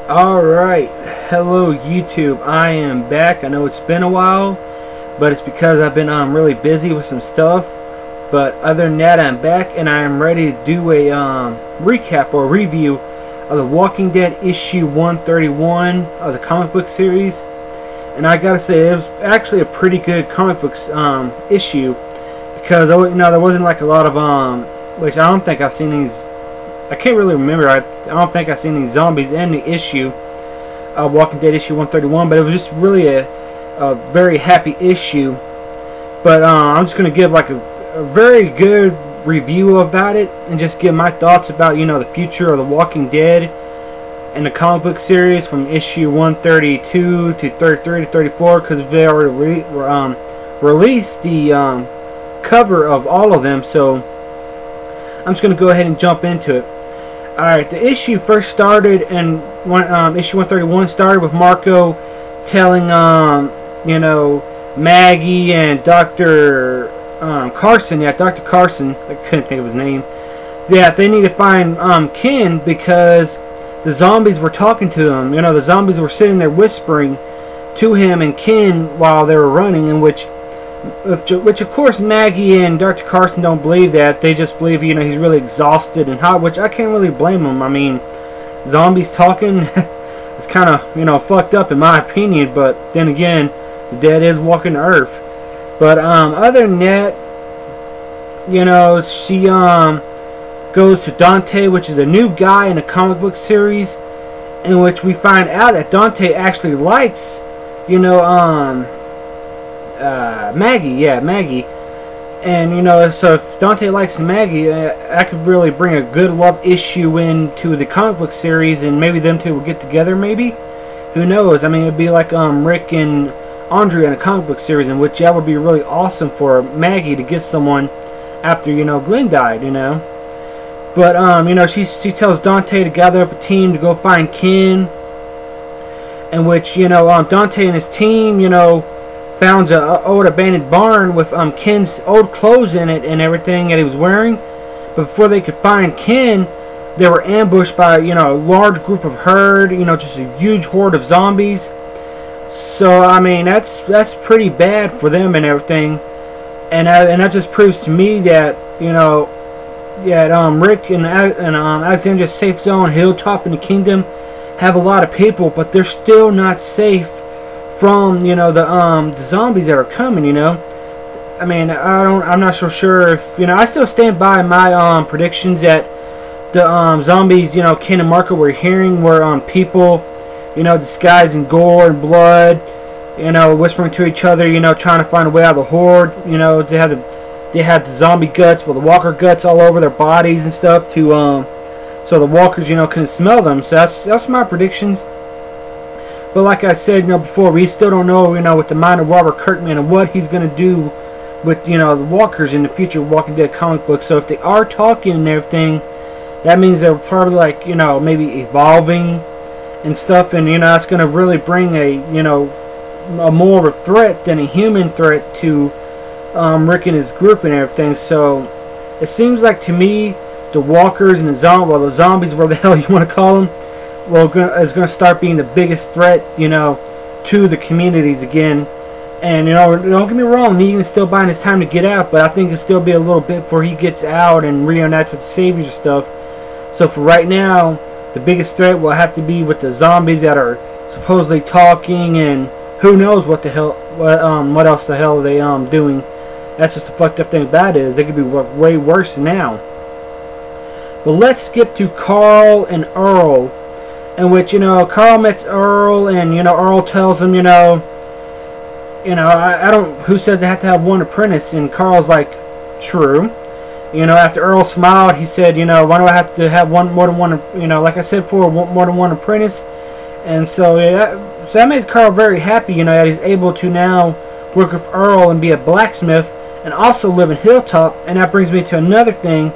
Alright, hello YouTube, I am back. I know it's been a while, but it's because I've been really busy with some stuff. But other than that, I'm back and I am ready to do a recap or review of The Walking Dead issue 131 of the comic book series. And I gotta say, it was actually a pretty good comic book issue, because there wasn't like a lot of which I don't think I've seen these. I can't really remember. I don't think I've seen any zombies in the issue of Walking Dead issue 131, but it was just really a very happy issue. But I'm just going to give like a very good review about it and just give my thoughts about, the future of The Walking Dead and the comic book series from issue 132 to 33 to 34, because they already released the cover of all of them. So I'm just going to go ahead and jump into it. Alright, the issue first started, and issue 131 started with Marco telling, Maggie and Dr. Carson, Dr. Carson, I couldn't think of his name, that they need to find Ken, because the zombies were talking to him. The zombies were sitting there whispering to him and Ken while they were running, in which of course Maggie and Dr. Carson don't believe that. They just believe he's really exhausted and hot, which I can't really blame him. I mean, zombies talking is kind of fucked up in my opinion, but then again, the dead is walking the earth. But other than that, she goes to Dante, which is a new guy in the comic book series, in which we find out that Dante actually likes Maggie, and so if Dante likes Maggie, I could really bring a good love issue into the comic book series, and maybe them two will get together. Maybe, who knows? I mean, it'd be like Rick and Andrea in a comic book series, in which that would be really awesome for Maggie to get someone after Glenn died. But she tells Dante to gather up a team to go find Ken, in which Dante and his team found an old abandoned barn with Ken's old clothes in it and everything that he was wearing. But before they could find Ken, they were ambushed by a large group of herd, just a huge horde of zombies. So I mean, that's pretty bad for them and everything. And that just proves to me that Rick and Alexandria's safe zone, Hilltop, and the Kingdom have a lot of people, but they're still not safe from the zombies that are coming. I mean, I'm not so sure if I still stand by my predictions that the zombies Ken and Marco were hearing were people disguised in gore and blood, whispering to each other, trying to find a way out of the horde. They had the zombie guts, well, the walker guts all over their bodies and stuff, to so the walkers couldn't smell them. So that's my predictions. But like I said, before, we still don't know, with the mind of Robert Kirkman and what he's going to do with, the walkers in the future Walking Dead comic book. So if they are talking and everything, that means they're probably like, maybe evolving and stuff. And, that's going to really bring a more of a threat than a human threat to Rick and his group and everything. So it seems like to me, the walkers and the zombies, whatever the hell you want to call them, is going to start being the biggest threat, to the communities again. And, don't get me wrong, Negan's still buying his time to get out, but I think it'll still be a little bit before he gets out and reunites with the Saviors and stuff. So for right now, the biggest threat will have to be with the zombies that are supposedly talking, and who knows what else the hell are they doing. That's just the fucked up thing about it, is they could be way worse now. But let's skip to Carl and Earl, in which Carl meets Earl, and Earl tells him I don't, who says I have to have one apprentice? And Carl's like, true. After Earl smiled, he said, why do I have to have more than one, like I said before, more than one apprentice? And so so that makes Carl very happy, that he's able to now work with Earl and be a blacksmith and also live in Hilltop. And that brings me to another thing.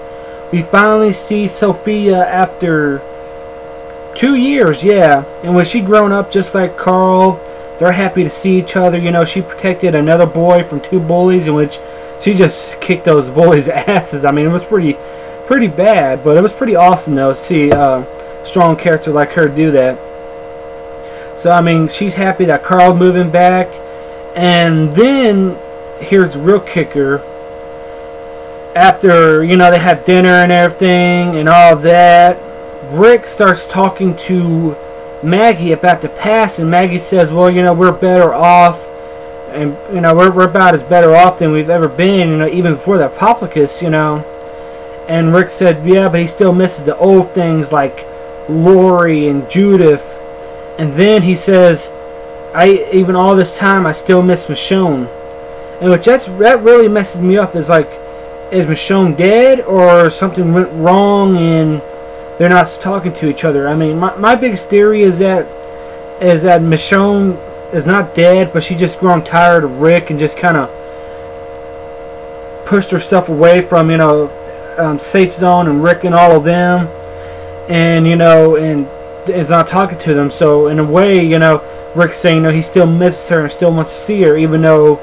We finally see Sophia after 2 years, and when she grown up just like Carl, they're happy to see each other. She protected another boy from 2 bullies, in which she just kicked those bullies' asses. I mean, it was pretty bad, but it was pretty awesome though to see a strong character like her do that. So I mean, she's happy that Carl's moving back. And then here's the real kicker. After, you know, they have dinner and everything and all of that, Rick starts talking to Maggie about the past, and Maggie says, well, you know, we're better off, and, you know, we're about as better off than we've ever been, you know, even before the Apocalypse, you know. And Rick said, yeah, but he still misses the old things like Lori and Judith. And then he says, even all this time, I still miss Michonne. And which that really messes me up. Is like, is Michonne dead, or something went wrong and they're not talking to each other? I mean, my biggest theory is that Michonne is not dead, but she just grown tired of Rick and just kind of pushed herself away from, you know, Safe Zone and Rick and all of them, and, you know, and is not talking to them. So in a way, you know, Rick's saying, you know, he still misses her and still wants to see her, even though,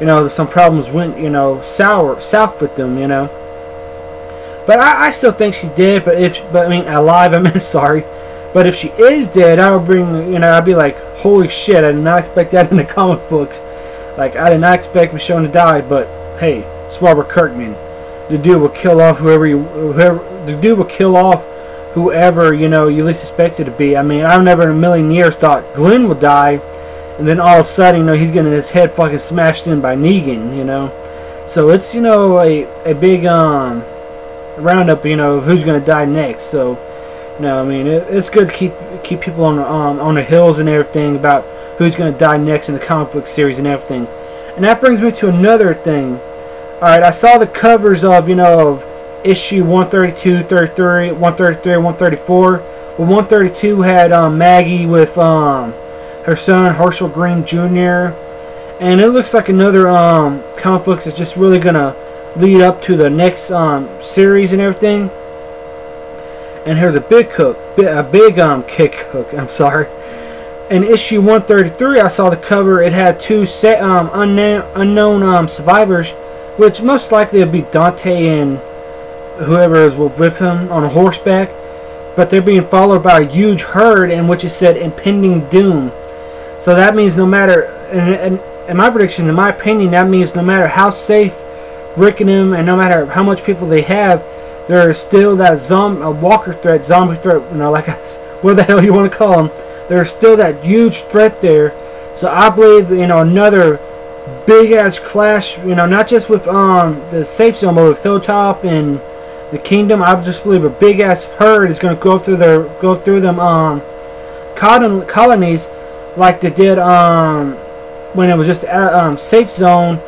you know, some problems went, you know, south with them, you know. But I still think she's dead. But I mean, alive. I mean, sorry. But if she is dead, I would bring, you know, I'd be like, holy shit! I did not expect that in the comic books. Like, I did not expect Michonne to die. But hey, it's Robert Kirkman. The dude will kill off whoever you know you least expect it to be. I mean, I've never in a million years thought Glenn would die, and then all of a sudden, you know, he's getting his head fucking smashed in by Negan, you know. So it's, you know, a big roundup, you know, of who's gonna die next. So, you know, I mean, it's good to keep people on the hills and everything about who's gonna die next in the comic book series and everything. And that brings me to another thing. Alright, I saw the covers of, you know, of issue 132, 33, 133, 134. Well, 132 had Maggie with her son, Herschel Green Jr. And it looks like another comic book that's just really going to lead up to the next series and everything. And here's a big kick hook, I'm sorry. In issue 133, I saw the cover. It had two unknown survivors, which most likely would be Dante and whoever is with him on a horseback. But they're being followed by a huge herd in which it said impending doom. So that means no matter, in my prediction, in my opinion, that means no matter how safe Rick and him, and no matter how much people they have, there is still that zombie threat, you know, like what the hell you want to call them. There's still that huge threat there. So I believe, you know, another big ass clash, you know, not just with the Safe Zone, but with Hilltop and the Kingdom. I just believe a big ass herd is going to go through them colonies like they did when it was just Safe Zone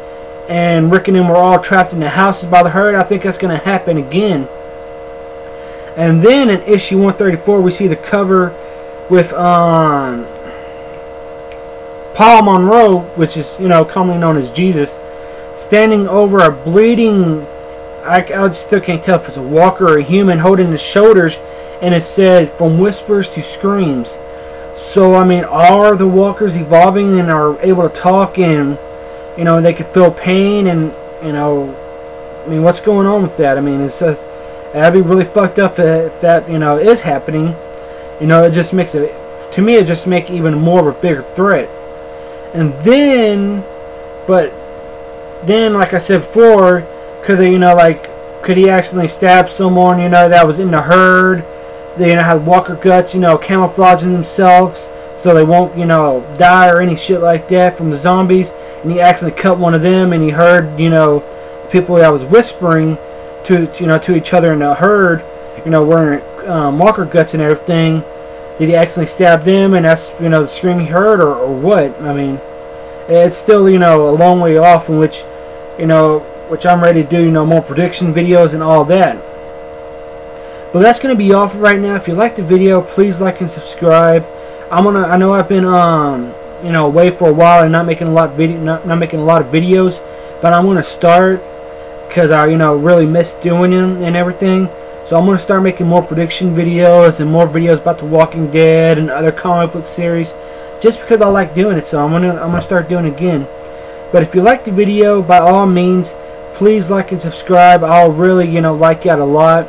and Rick and them were all trapped in the houses by the herd. I think that's going to happen again. And then in issue 134 we see the cover with Paul Monroe, which is, you know, commonly known as Jesus, standing over a bleeding, I still can't tell if it's a walker or a human, holding his shoulders, and it said, from whispers to screams. So, I mean, are the walkers evolving and are able to talk, and, you know, they can feel pain, and, you know, I mean, what's going on with that? I mean, it's just, that'd be really fucked up if that, you know, is happening. You know, it just makes it, to me, it just makes even more of a bigger threat. And then, but then, like I said before, could they, you know, like, could he accidentally stab someone, you know, that was in the herd? They, you know, have walker guts, you know, camouflaging themselves so they won't, you know, die or any shit like that from the zombies. And he accidentally cut one of them, and he heard, you know, people that was whispering to you know, to each other in the herd, you know, wearing walker guts and everything. Did he accidentally stab them, and that's, you know, the scream he heard, or what? I mean, it's still, you know, a long way off, in which, you know, which I'm ready to do, you know, more prediction videos and all that. But that's gonna be all for right now. If you like the video, please like and subscribe. I know I've been you know, away for a while and not making a lot of videos, but I'm gonna start because I, you know, really miss doing them and everything. So I'm gonna start making more prediction videos and more videos about The Walking Dead and other comic book series, just because I like doing it. So I'm gonna start doing it again. But if you like the video, by all means, please like and subscribe. I'll really, you know, like it a lot.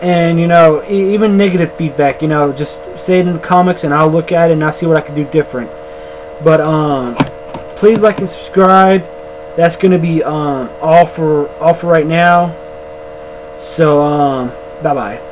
And, you know, even negative feedback, you know, just say it in the comics, and I'll look at it and I'll see what I can do different. But please like and subscribe. That's gonna be all for right now. So bye bye.